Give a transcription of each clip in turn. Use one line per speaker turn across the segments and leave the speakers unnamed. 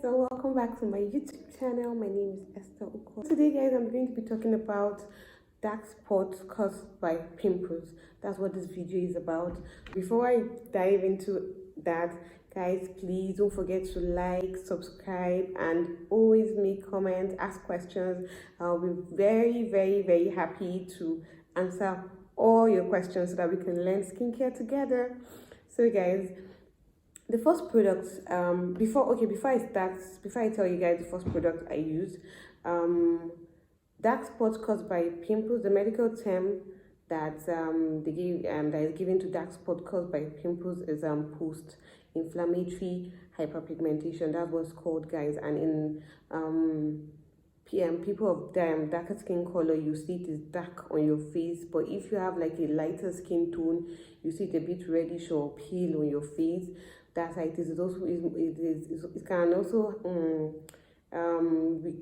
so welcome back to my YouTube channel. My name is Esther Uko. Today guys, I'm going to be talking about dark spots caused by pimples. That's what this video is about. Before I dive into that, guys, please don't forget to like, subscribe, and always make comments, ask questions. I'll be very happy to answer all your questions so that we can learn skincare together. So guys, the first product, before I tell you guys the first product I use, dark spots caused by pimples. The medical term that they give that is given to dark spot caused by pimples is post-inflammatory hyperpigmentation. That's what's called, guys. And in people of darker skin color, you see it is dark on your face, but if you have like a lighter skin tone, you see it a bit reddish or pale on your face. That's how it is. It can also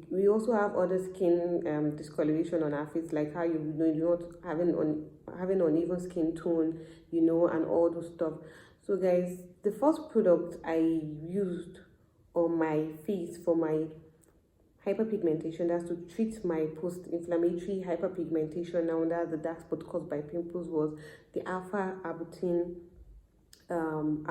we also have other skin discoloration on our face, like how you're not having uneven skin tone, and all those stuff. So guys, the first product I used on my face for my hyperpigmentation, that's to treat my post-inflammatory hyperpigmentation, now that's the dark spot caused by pimples, was the alpha arbutin and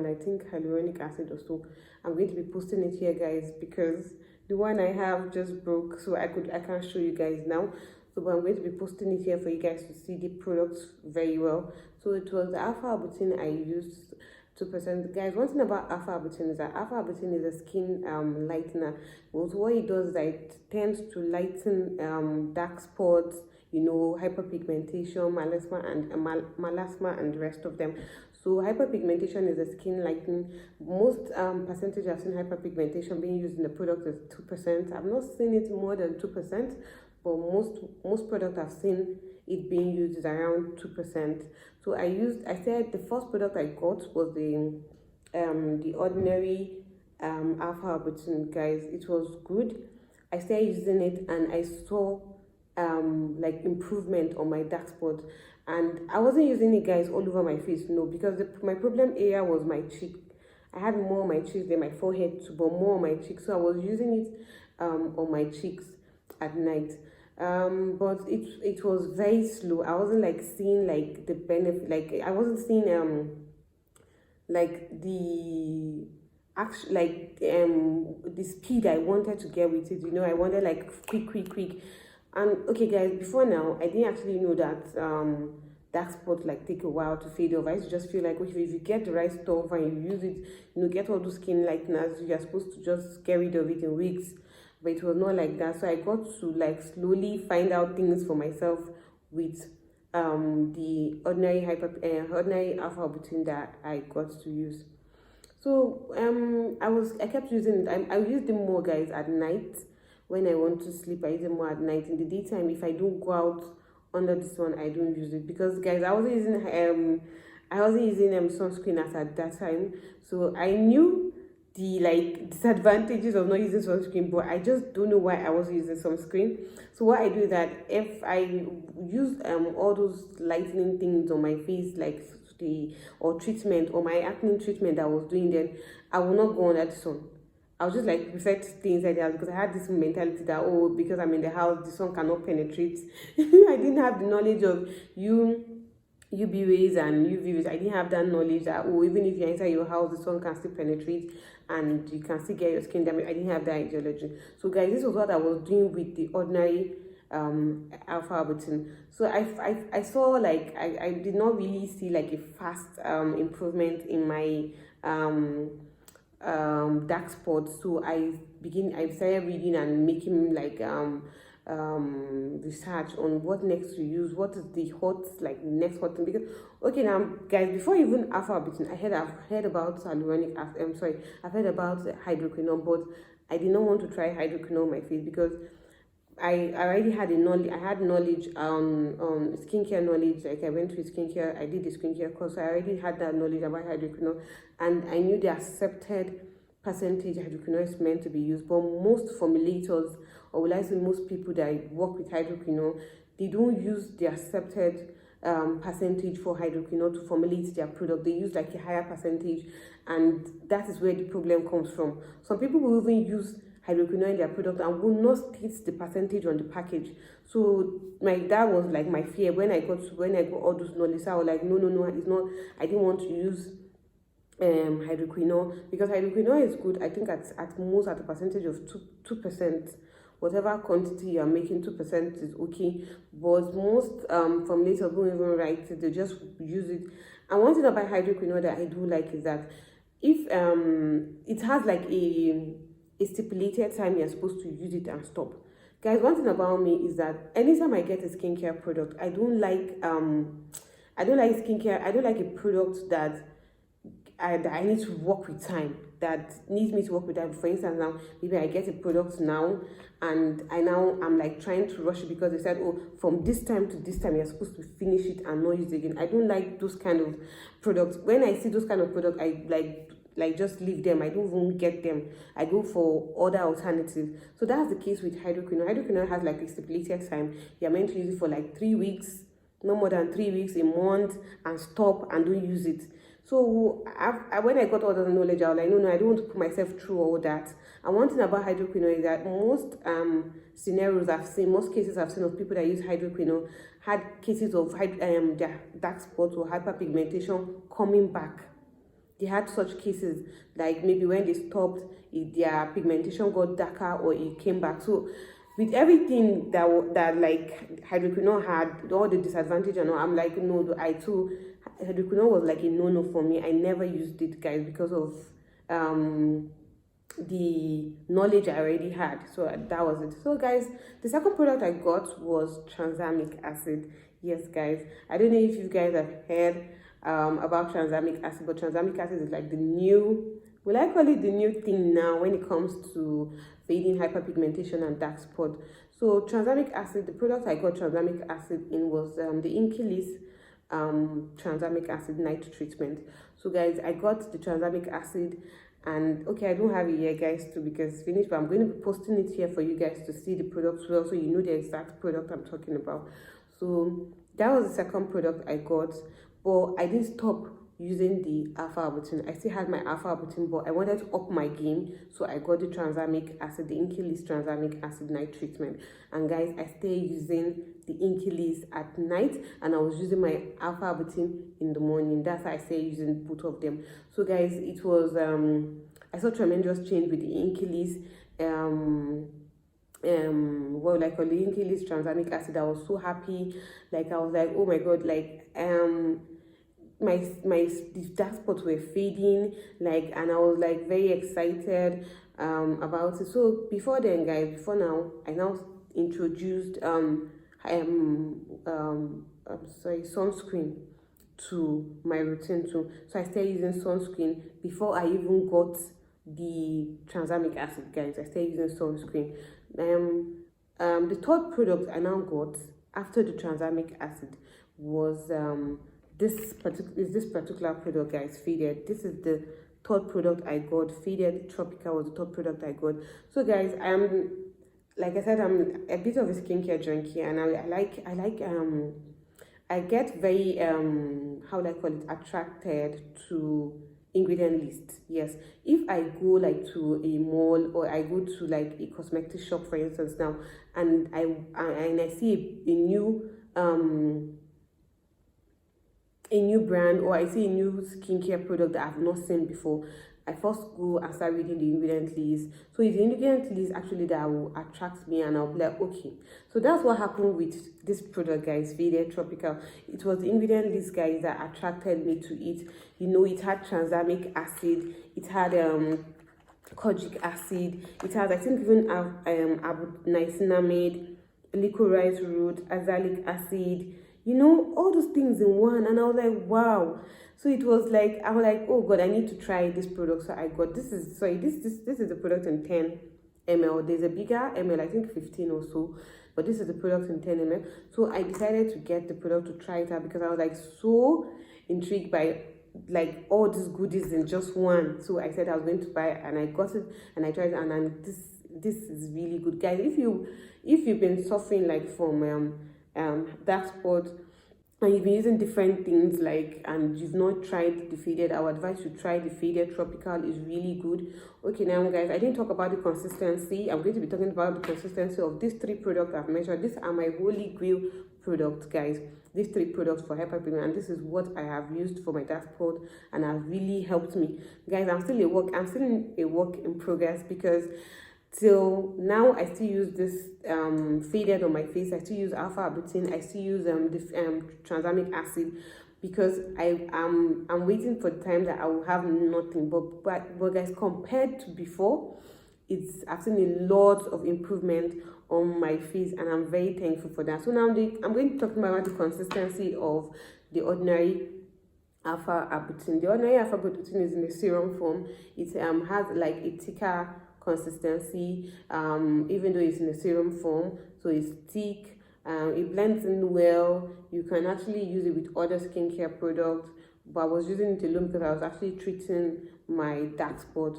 I think hyaluronic acid or so. I'm going to be posting it here, guys, because the one I have just broke, so I can't show you guys now. So but I'm going to be posting it here for you guys to see the products very well. So it was the alpha arbutin I used, 2%. Guys, one thing about alpha arbutin is that alpha arbutin is a skin lightener. Also, what it does is that it tends to lighten dark spots, hyperpigmentation, melasma, and the rest of them. So hyperpigmentation is a skin lightening. Most percentage I've seen hyperpigmentation being used in the product is 2%. I've not seen it more than 2%, but most product I've seen it being used is around 2%. So I said the first product I got was the ordinary alpha arbutin, guys. It was good. I started using it and I saw like improvement on my dark spot. And I wasn't using it, guys, all over my face, no, because my problem area was my cheek. I had more on my cheeks than my forehead too, but more on my cheeks. So I was using it on my cheeks at night. But it was very slow. I wasn't like seeing like the benefit, like I wasn't seeing like the the speed I wanted to get with it. I wanted like quick. And okay, guys, before now, I didn't actually know that dark spots like take a while to fade off. I used to just feel like, okay, if you get the right stuff and you use it, get all those skin lighteners, you're supposed to just get rid of it in weeks. But it was not like that. So I got to like slowly find out things for myself with the ordinary alpha arbutin that I got to use. So I kept using it. I used them more, guys, at night. When I want to sleep, I use it more at night. In the daytime, if I don't go out under the sun, I don't use it, because, guys, I wasn't using sunscreen at that time. So I knew the disadvantages of not using sunscreen, but I just don't know why I was using sunscreen. So what I do is that if I use all those lightening things on my face, like treatment or my acne treatment that I was doing, then I will not go under the sun. I was just like prefer to stay inside the house, because I had this mentality that, because I'm in the house, the sun cannot penetrate. I didn't have the knowledge of UV rays and UV rays. I didn't have that knowledge that, even if you're inside your house, the sun can still penetrate and you can still get your skin damage. I didn't have that ideology. So guys, this was what I was doing with the ordinary alpha arbutin. So I saw like I did not really see like a fast improvement in my dark spots. So I started reading and making like research on what next to use, what is the next hot thing. Because okay, now guys, before even alpha arbutin, I've heard about hyaluronic acid. I've heard about hydroquinone, but I did not want to try hydroquinone on my face because I already had knowledge on skincare knowledge. Like I went to skincare, I did the skincare course, so I already had that knowledge about hydroquinone, and I knew the accepted percentage hydroquinone is meant to be used. But most formulators, or will I say most people that work with hydroquinone, they don't use the accepted percentage for hydroquinone to formulate their product. They use like a higher percentage, and that is where the problem comes from. Some people will even use hydroquinone in their product and will not state the percentage on the package. So that was like my fear when I got all those knowledge. I was like, no, it's not. I didn't want to use hydroquinone, because hydroquinone is good. I think at most at a percentage of 2%. Whatever quantity you are making, 2% is okay. But most formulators don't even write it, they just use it. And one thing about hydroquinone that I do like is that if it has like a stipulated time you're supposed to use it and stop. Guys, one thing about me is that anytime I get a skincare product, I don't like skincare. I don't like a product that I need to work with time, that needs me to work with time. For instance, now maybe I get a product now and I'm like trying to rush it because they said, oh, from this time to this time you're supposed to finish it and not use it again. I don't like those kind of products. When I see those kind of products, I like just leave them. I don't even get them. I go for other alternatives. So that's the case with hydroquinone. Hydroquinone has like a stipulated time. You're meant to use it for like 3 weeks, no more than 3 weeks, a month, and stop and don't use it. So when I got all the knowledge, I was like, no, I don't want to put myself through all that. And one thing about hydroquinone is that most scenarios I've seen, most cases I've seen of people that use hydroquinone had cases of their dark spots or hyperpigmentation coming back. They had such cases, like maybe when they stopped, their pigmentation got darker or it came back. So with everything that like hydroquinone had, all the disadvantage and all, I'm like, no, hydroquinone was like a no-no for me. I never used it, guys, because of the knowledge I already had. So that was it. So guys, the second product I got was tranexamic acid. Yes, guys, I don't know if you guys have heard about tranexamic acid, but tranexamic acid is like the new, will I call it the new thing now when it comes to fading, hyperpigmentation, and dark spot. So tranexamic acid, the product I got tranexamic acid in was the inkey tranexamic acid night treatment. So guys, I got the tranexamic acid, and okay, I don't have it here, guys, too, because it's finished, but I'm going to be posting it here for you guys to see the product well, so you know the exact product I'm talking about. So that was the second product I got, but I didn't stop using the alpha arbutin. I still had my alpha arbutin, but I wanted to up my game, so I got the tranexamic acid, the inkey tranexamic acid night treatment. And guys, I stayed using the inkey at night, and I was using my alpha arbutin in the morning. That's how I stayed using both of them. So guys, it was I saw tremendous change with the inkey well, like on the inkey tranexamic acid. I was so happy. Like I was like, oh my god, like my dark spots were fading, like, and I was like very excited about it. So before then, guys, before now, I now introduced sunscreen to my routine too. So I started using sunscreen before I even got the tranexamic acid, guys. I started using sunscreen. The third product I now got after the tranexamic acid was this particular product, guys, Faded. This is the third product I got. Faded Tropical was the third product I got. So guys, like I said, I'm a bit of a skincare junkie, and I get very how do I call it, attracted to ingredient list. Yes, if I go like to a mall or I go to like a cosmetic shop, for instance, now, and I see a new brand, or I see a new skincare product that I've not seen before, I first go and start reading the ingredient list. So it's the ingredient list actually that will attract me, and I'll be like, okay. So that's what happened with this product, guys, Faded Tropical. It was the ingredient list, guys, that attracted me to it. You know, it had tranexamic acid, it had kojic acid, it has, I think, even niacinamide, licorice root, azelaic acid, you know, all those things in one. And I was like, wow. So it was like, I was like, oh god, I need to try this product. So I got this is the product in 10 ml. There's a bigger ml, I think 15 or so, but this is the product in 10 ml. So I decided to get the product to try it out, because I was like so intrigued by like all these goodies in just one. So I said I was going to buy it, and I got it, and I tried it, and this is really good, guys. If you've been suffering like from dark spot, and you've been using different things and you've not tried the faded, I would advise you try the faded tropical. Is really good. Okay, now guys, I didn't talk about the consistency. I'm going to be talking about the consistency of these 3 products I've mentioned. These are my holy grail products, guys. These 3 products for hyperpigmentation, and this is what I have used for my dark spot and have really helped me, guys. I'm still a work in progress, because till now I still use this faded on my face. I still use alpha arbutin. I still use tranexamic acid, because I'm waiting for the time that I will have nothing. But guys, compared to before, I've seen a lot of improvement on my face, and I'm very thankful for that. So now I'm going to talk about the consistency of the ordinary alpha arbutin. The ordinary alpha arbutin is in the serum form. It has like a thicker consistency, even though it's in the serum form, so it's thick. It blends in well. You can actually use it with other skincare products, but I was using it alone because I was actually treating my dark spot.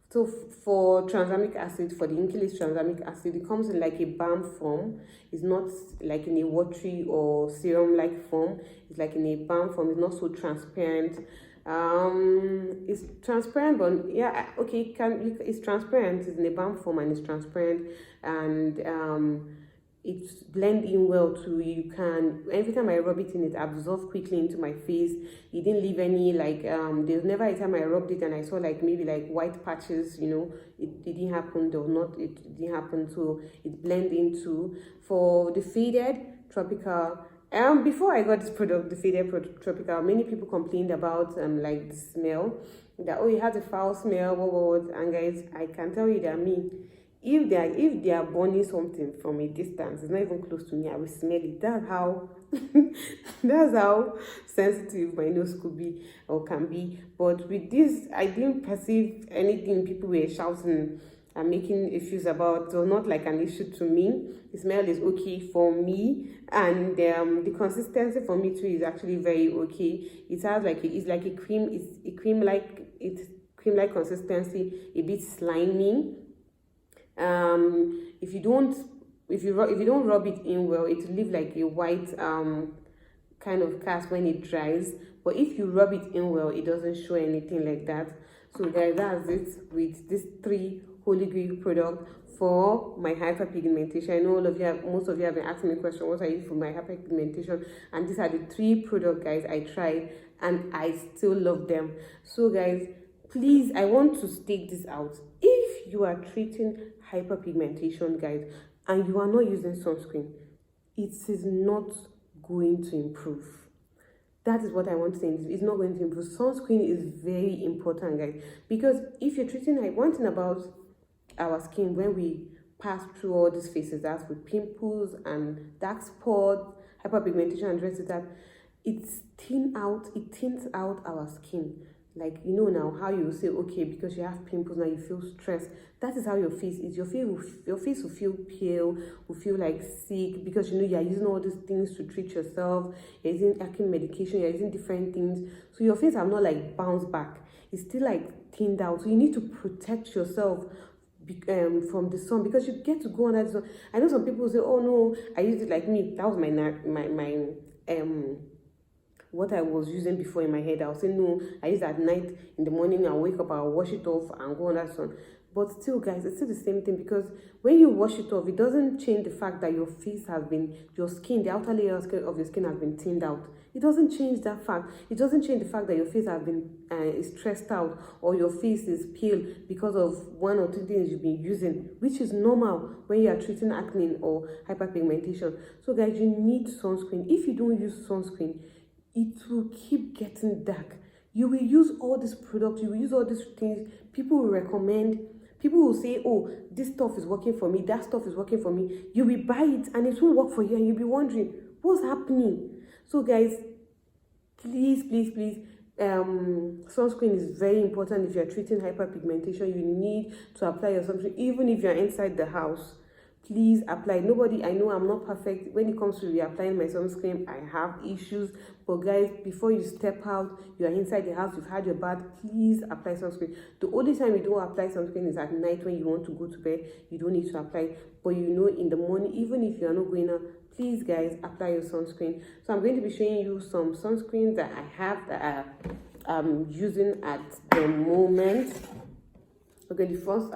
So for tranexamic acid, for the inkey tranexamic acid, it comes in like a balm form. It's not like in a watery or serum like form. It's like in a balm form. It's not so transparent. It's transparent, but yeah, okay, it's transparent. It's in a balm form and it's transparent, and it's blend in well too. You can, every time I rub it in, it absorbs quickly into my face. It didn't leave any there's never a time I rubbed it and I saw maybe white patches, it didn't happen. It didn't happen. So it blend into. For the faded tropical, before I got this product, the faded tropical, many people complained about the smell, that it has a foul smell, what. And guys, I can tell you that if they are burning something from a distance, it's not even close to me, I will smell it. That's how that's how sensitive my nose could be or can be. But with this, I didn't perceive anything people were shouting and making issues about. So not like an issue to me. The smell is okay for me, and the consistency for me too is actually very okay. It has it's like a cream. It's cream-like consistency, a bit slimy. If you don't rub it in well, it will leave like a white kind of cast when it dries. But if you rub it in well, it doesn't show anything like that. So guys, that's it with these 3 holy grail products for my hyperpigmentation. I know most of you have been asking me questions, what I use for my hyperpigmentation, and these are the 3 products, guys, I tried and I still love them. So guys, please, I want to state this out. If you are treating hyperpigmentation, guys, and you are not using sunscreen, it is not going to improve. That is what I want to say. It's not going to improve. Sunscreen is very important, guys, because if you're treating, one thing about our skin, when we pass through all these phases, that's with pimples and dark spots, hyperpigmentation, and rest of that, it thins out our skin. Now how you say, okay, because you have pimples now you feel stressed. That is how your face is. Your face will feel pale, will feel sick, because you are using all these things to treat yourself. You're using acne medication, you're using different things. So your face have not bounced back. It's still thinned out. So you need to protect yourself from the sun, because you get to go under the sun. I know some people say, oh no, I used it like me. That was my what I was using before in my head. I was saying, no, I use it at night. In the morning, I'll wake up, I'll wash it off and go under the sun. But still, guys, it's still the same thing, because when you wash it off, it doesn't change the fact that your face has been, your skin, the outer layer of your skin has been thinned out. It doesn't change that fact. It doesn't change the fact that your face has been stressed out, or your face is pale because of 1 or 2 things you've been using, which is normal when you are treating acne or hyperpigmentation. So guys, you need sunscreen. If you don't use sunscreen, it will keep getting dark. You will use all these products, you will use all these things people will recommend. People will say, oh, this stuff is working for me, that stuff is working for me. You will buy it and it won't work for you, and you'll be wondering, what's happening? So guys, please, sunscreen is very important. If you're treating hyperpigmentation, you need to apply your sunscreen, even if you're inside the house. please apply. Nobody, I know I'm not perfect when it comes to reapplying my sunscreen. I have issues, but guys, before you step out, you are inside the house, you've had your bath, please apply sunscreen. The only time you don't apply sunscreen is at night when you want to go to bed. You don't need to apply, but you know, in the morning, even if you are not going out, please guys, apply your sunscreen. So I'm going to be showing you some sunscreens that I have that I'm using at the moment. Okay, the first,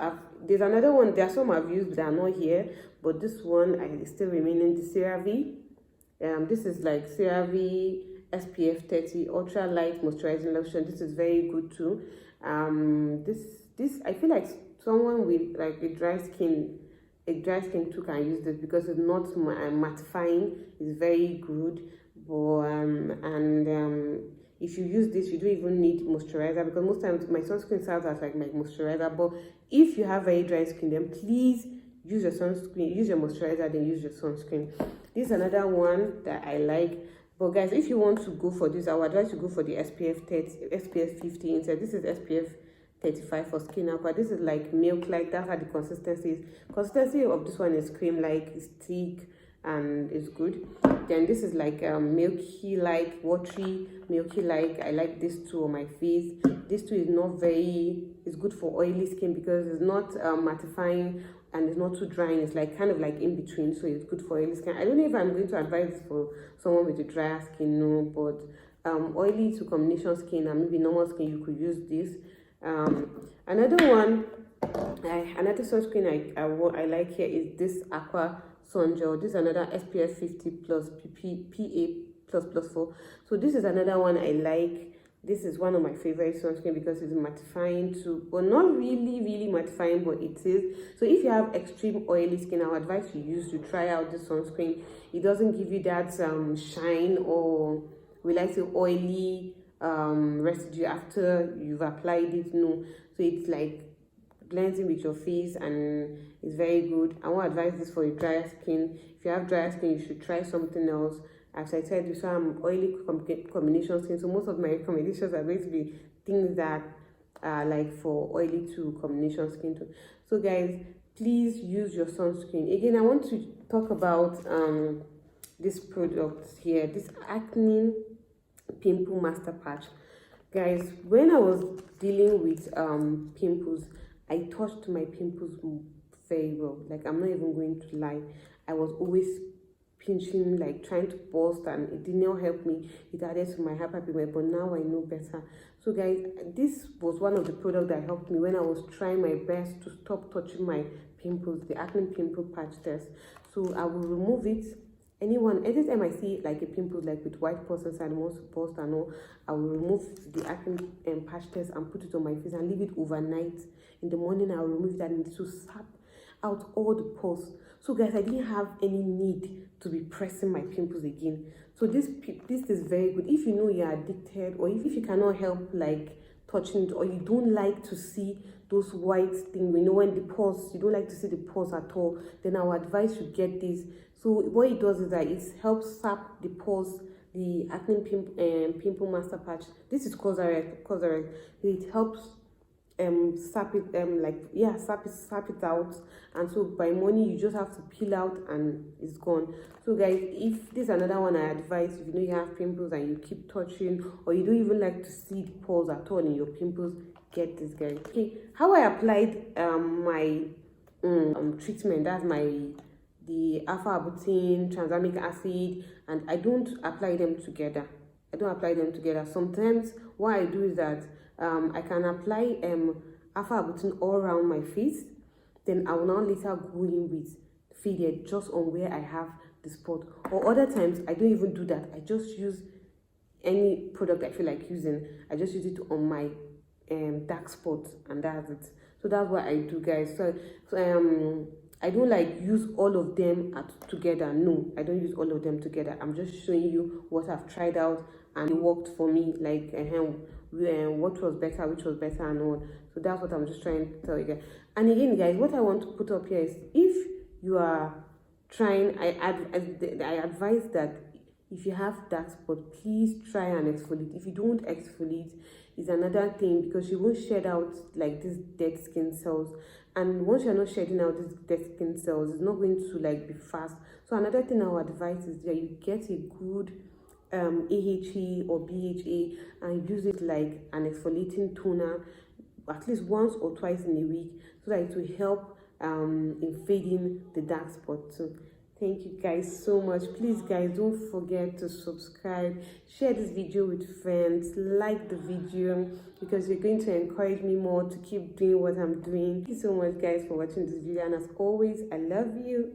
there's another one, there are some I've used that are not here, but this one I still remaining, the CeraVe. This is like CeraVe SPF 30 Ultra Light Moisturizing Lotion. This is very good too. This I feel like someone with like a dry skin too can use this because it's not mattifying. It's very good. But if you use this, you don't even need moisturizer, because most times my sunscreen serves as like my moisturizer. But if you have very dry skin, then please use your sunscreen, use your moisturizer, then use your sunscreen. This is another one that I like. But guys, if you want to go for this, I would advise you go for the SPF 30, SPF 50 instead. This is SPF 35 for skin aqua. This is like milk-like. That's how the consistency is. Consistency of this one is cream-like, it's thick, and it's good. Then this is like milky-like, watery, milky-like. I like this too on my face. This too is not very, it's good for oily skin because it's not mattifying and it's not too drying. It's like kind of like in between, so it's good for oily skin. I don't know if I'm going to advise this for someone with a drier skin, no, but oily to combination skin and maybe normal skin, you could use this. Another one, another sunscreen I like here is this Aqua Sun Gel. This is another SPF 50 plus PA++++++++++++++++++++++++++++++++++++++++++++++++++++++++++++++++++++++++++++++ This is another one I like. This is one of my favorite sunscreen because it's mattifying too, but not really mattifying, but it is. So if you have extreme oily skin, I would advise you try out this sunscreen. It doesn't give you that shine, or will I say oily residue after you've applied it. No, so it's like blends in with your face and it's very good. I won't advise this for a drier skin. If you have drier skin, you should try something else. As I said, so I'm oily combination skin, so most of my recommendations are going to be things that are like for oily to combination skin too. So guys, please use your sunscreen. Again, I want to talk about this product here, this acne pimple master patch. Guys, when I was dealing with pimples, I touched my pimples very well. Like, I'm not even going to lie, I was always pinching, like trying to burst, and it did not help me. It added to my hyperpigmentation, but now I know better. So guys, this was one of the products that helped me when I was trying my best to stop touching my pimples, the acne pimple patch test. So I will remove it. Anytime I see like a pimple like with white pus inside and wants to burst and all, I will remove the acne patch test and put it on my face and leave it overnight. In the morning, I will remove that and it will sap out all the pus. So guys, I didn't have any need to be pressing my pimples again. So this is very good if you know you're addicted, or if you cannot help like touching it, or you don't like to see those white things, you know, when the pus, you don't like to see the pus at all, then I would advise you get this. So what it does is that it helps sap the pus, the acne pimple master patch. This is cosrx. It helps sap it sap it out, and so by morning you just have to peel out and it's gone. So guys, if this is another one I advise, if you know you have pimples and you keep touching, or you don't even like to see the pores at all in your pimples, get this, guys. Okay, how I applied my treatment, that's the alpha arbutin, tranexamic acid, and I don't apply them together. Sometimes what I do is that I can apply alpha arbutin all around my face, then I will now later go in with faded just on where I have the spot. Or other times I don't even do that, I just use any product I feel like using, I just use it on my dark spots, and that's it. So that's what I do, guys. So I don't like use all of them together. No, I don't use all of them together. I'm just showing you what I've tried out and it worked for me, like what was better, which was better and all. So that's what I'm just trying to tell you guys. And again, guys, what I want to put up here is, if you are trying, I advise that if you have dark spot, please try and exfoliate. If you don't exfoliate, is another thing, because you won't shed out like these dead skin cells. And once you're not shedding out these dead skin cells, it's not going to like be fast. So another thing I would advise is that you get a good AHA or BHA and use it like an exfoliating toner at least once or twice in a week, so that it will help in fading the dark spots. So thank you guys so much. Please guys, don't forget to subscribe, share this video with friends, like the video, because you're going to encourage me more to keep doing what I'm doing. Thank you so much guys for watching this video, and as always, I love you.